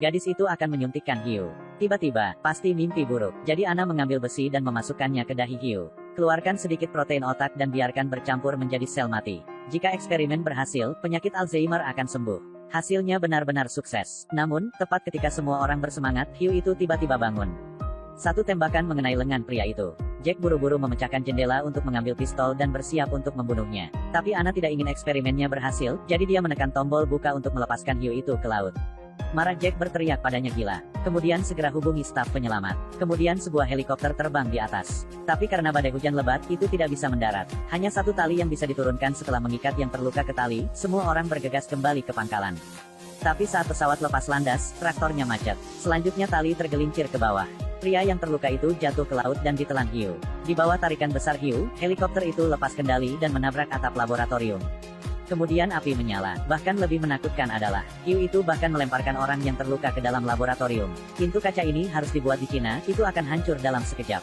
Gadis itu akan menyuntikkan hiu. Tiba-tiba, pasti mimpi buruk. Jadi Ana mengambil besi dan memasukkannya ke dahi hiu. Keluarkan sedikit protein otak dan biarkan bercampur menjadi sel mati. Jika eksperimen berhasil, penyakit Alzheimer akan sembuh. Hasilnya benar-benar sukses. Namun, tepat ketika semua orang bersemangat, hiu itu tiba-tiba bangun. Satu tembakan mengenai lengan pria itu. Jack buru-buru memecahkan jendela untuk mengambil pistol dan bersiap untuk membunuhnya. Tapi Ana tidak ingin eksperimennya berhasil, jadi dia menekan tombol buka untuk melepaskan hiu itu ke laut. Marah Jack berteriak padanya gila. Kemudian segera hubungi staf penyelamat. Kemudian sebuah helikopter terbang di atas. Tapi karena badai hujan lebat, itu tidak bisa mendarat. Hanya satu tali yang bisa diturunkan setelah mengikat yang terluka ke tali, semua orang bergegas kembali ke pangkalan. Tapi saat pesawat lepas landas, traktornya macet. Selanjutnya tali tergelincir ke bawah. Pria yang terluka itu jatuh ke laut dan ditelan hiu. Di bawah tarikan besar hiu, helikopter itu lepas kendali dan menabrak atap laboratorium. Kemudian api menyala. Bahkan lebih menakutkan adalah, hiu itu bahkan melemparkan orang yang terluka ke dalam laboratorium. Pintu kaca ini harus dibuat di Cina, itu akan hancur dalam sekejap.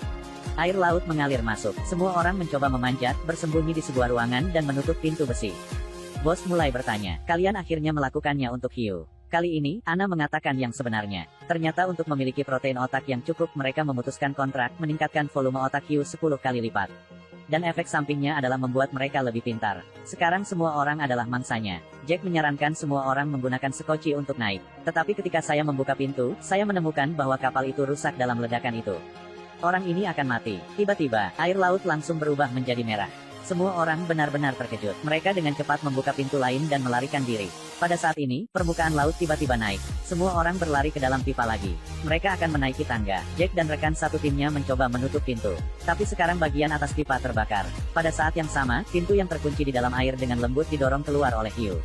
Air laut mengalir masuk. Semua orang mencoba memanjat, bersembunyi di sebuah ruangan dan menutup pintu besi. Bos mulai bertanya, kalian akhirnya melakukannya untuk hiu. Kali ini, Ana mengatakan yang sebenarnya. Ternyata untuk memiliki protein otak yang cukup, mereka memutuskan kontrak meningkatkan volume otak hiu 10 kali lipat. Dan efek sampingnya adalah membuat mereka lebih pintar. Sekarang semua orang adalah mangsanya. Jack menyarankan semua orang menggunakan sekoci untuk naik. Tetapi ketika saya membuka pintu, saya menemukan bahwa kapal itu rusak dalam ledakan itu. Orang ini akan mati. Tiba-tiba, air laut langsung berubah menjadi merah. Semua orang benar-benar terkejut. Mereka dengan cepat membuka pintu lain dan melarikan diri. Pada saat ini, permukaan laut tiba-tiba naik. Semua orang berlari ke dalam pipa lagi. Mereka akan menaiki tangga. Jack dan rekan satu timnya mencoba menutup pintu. Tapi sekarang bagian atas pipa terbakar. Pada saat yang sama, pintu yang terkunci di dalam air dengan lembut didorong keluar oleh hiu.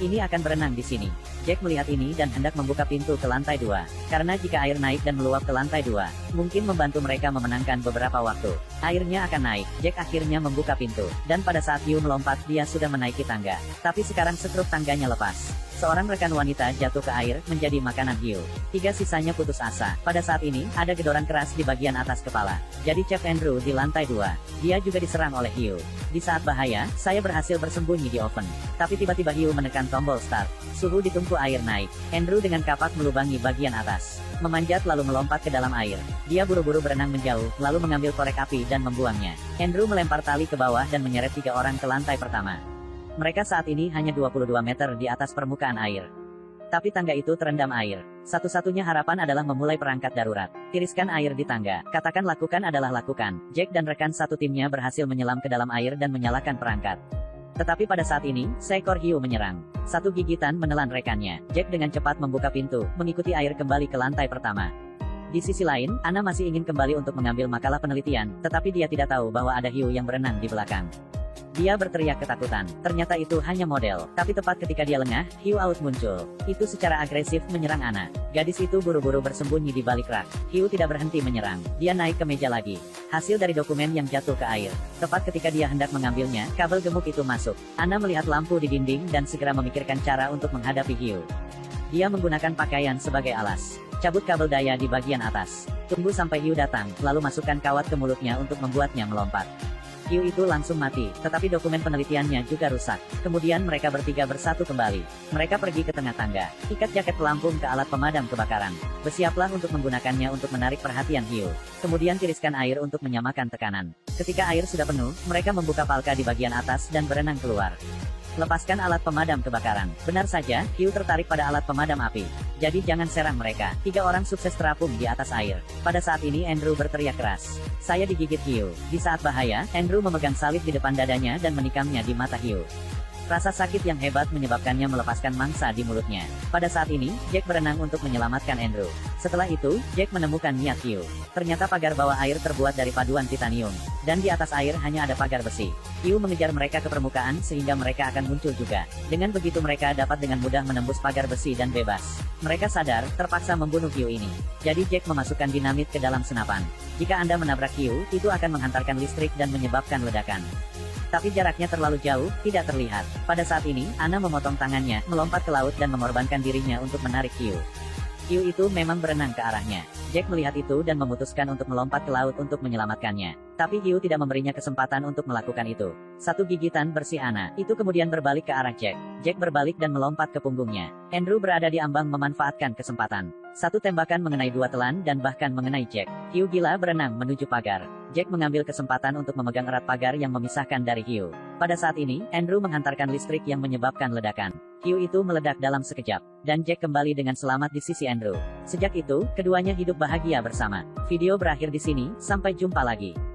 Ini akan berenang di sini. Jack melihat ini dan hendak membuka pintu ke lantai 2. Karena jika air naik dan meluap ke lantai 2, mungkin membantu mereka memenangkan beberapa waktu. Airnya akan naik. Jack akhirnya membuka pintu. Dan pada saat hiu melompat, dia sudah menaiki tangga. Tapi sekarang sekrup tangganya lepas. Seorang rekan wanita jatuh ke air, menjadi makanan hiu. 3 sisanya putus asa. Pada saat ini, ada gedoran keras di bagian atas kepala. Jadi Chef Andrew di lantai 2. Dia juga diserang oleh hiu. Di saat bahaya, saya berhasil bersembunyi di oven. Tapi tiba-tiba hiu menekan tombol start. Suhu di tungku air naik. Andrew dengan kapak melubangi bagian atas. Memanjat lalu melompat ke dalam air. Dia buru-buru berenang menjauh, lalu mengambil korek api dan membuangnya. Andrew melempar tali ke bawah dan menyeret 3 orang ke lantai pertama. Mereka saat ini hanya 22 meter di atas permukaan air. Tapi tangga itu terendam air. Satu-satunya harapan adalah memulai perangkat darurat. Tiriskan air di tangga. Katakan lakukan adalah lakukan. Jack dan rekan satu timnya berhasil menyelam ke dalam air dan menyalakan perangkat. Tetapi pada saat ini, seekor hiu menyerang. Satu gigitan menelan rekannya. Jack dengan cepat membuka pintu, mengikuti air kembali ke lantai pertama. Di sisi lain, Ana masih ingin kembali untuk mengambil makalah penelitian, tetapi dia tidak tahu bahwa ada hiu yang berenang di belakang. Dia berteriak ketakutan. Ternyata itu hanya model. Tapi tepat ketika dia lengah, hiu laut muncul. Itu secara agresif menyerang Ana. Gadis itu buru-buru bersembunyi di balik rak. Hiu tidak berhenti menyerang. Dia naik ke meja lagi. Hasil dari dokumen yang jatuh ke air. Tepat ketika dia hendak mengambilnya, kabel gemuk itu masuk. Ana melihat lampu di dinding dan segera memikirkan cara untuk menghadapi hiu. Dia menggunakan pakaian sebagai alas. Cabut kabel daya di bagian atas. Tunggu sampai hiu datang, lalu masukkan kawat ke mulutnya untuk membuatnya melompat. Hiu itu langsung mati, tetapi dokumen penelitiannya juga rusak. Kemudian mereka bertiga bersatu kembali. Mereka pergi ke tengah tangga. Ikat jaket pelampung ke alat pemadam kebakaran. Bersiaplah untuk menggunakannya untuk menarik perhatian hiu. Kemudian tiriskan air untuk menyamakan tekanan. Ketika air sudah penuh, mereka membuka palka di bagian atas dan berenang keluar. Lepaskan alat pemadam kebakaran. Benar saja, hiu tertarik pada alat pemadam api. Jadi jangan serang mereka. 3 orang sukses terapung di atas air. Pada saat ini Andrew berteriak keras. Saya digigit hiu. Di saat bahaya, Andrew memegang salib di depan dadanya dan menikamnya di mata hiu. Rasa sakit yang hebat menyebabkannya melepaskan mangsa di mulutnya. Pada saat ini, Jack berenang untuk menyelamatkan Andrew. Setelah itu, Jack menemukan niat hiu. Ternyata pagar bawah air terbuat dari paduan titanium. Dan di atas air hanya ada pagar besi. Hiu mengejar mereka ke permukaan sehingga mereka akan muncul juga. Dengan begitu mereka dapat dengan mudah menembus pagar besi dan bebas. Mereka sadar, terpaksa membunuh hiu ini. Jadi Jack memasukkan dinamit ke dalam senapan. Jika Anda menabrak hiu, itu akan menghantarkan listrik dan menyebabkan ledakan. Tapi jaraknya terlalu jauh, tidak terlihat. Pada saat ini, Ana memotong tangannya, melompat ke laut dan mengorbankan dirinya untuk menarik hiu. hiu itu memang berenang ke arahnya. Jack melihat itu dan memutuskan untuk melompat ke laut untuk menyelamatkannya. Tapi hiu tidak memberinya kesempatan untuk melakukan itu. Satu gigitan bersih Ana itu kemudian berbalik ke arah Jack. Jack berbalik dan melompat ke punggungnya. Andrew berada di ambang memanfaatkan kesempatan. Satu tembakan mengenai dua telan dan bahkan mengenai Jack. Hiu gila berenang menuju pagar. Jack mengambil kesempatan untuk memegang erat pagar yang memisahkan dari hiu. Pada saat ini, Andrew menghantarkan listrik yang menyebabkan ledakan. Hiu itu meledak dalam sekejap, dan Jack kembali dengan selamat di sisi Andrew. Sejak itu, keduanya hidup bahagia bersama. Video berakhir di sini, sampai jumpa lagi.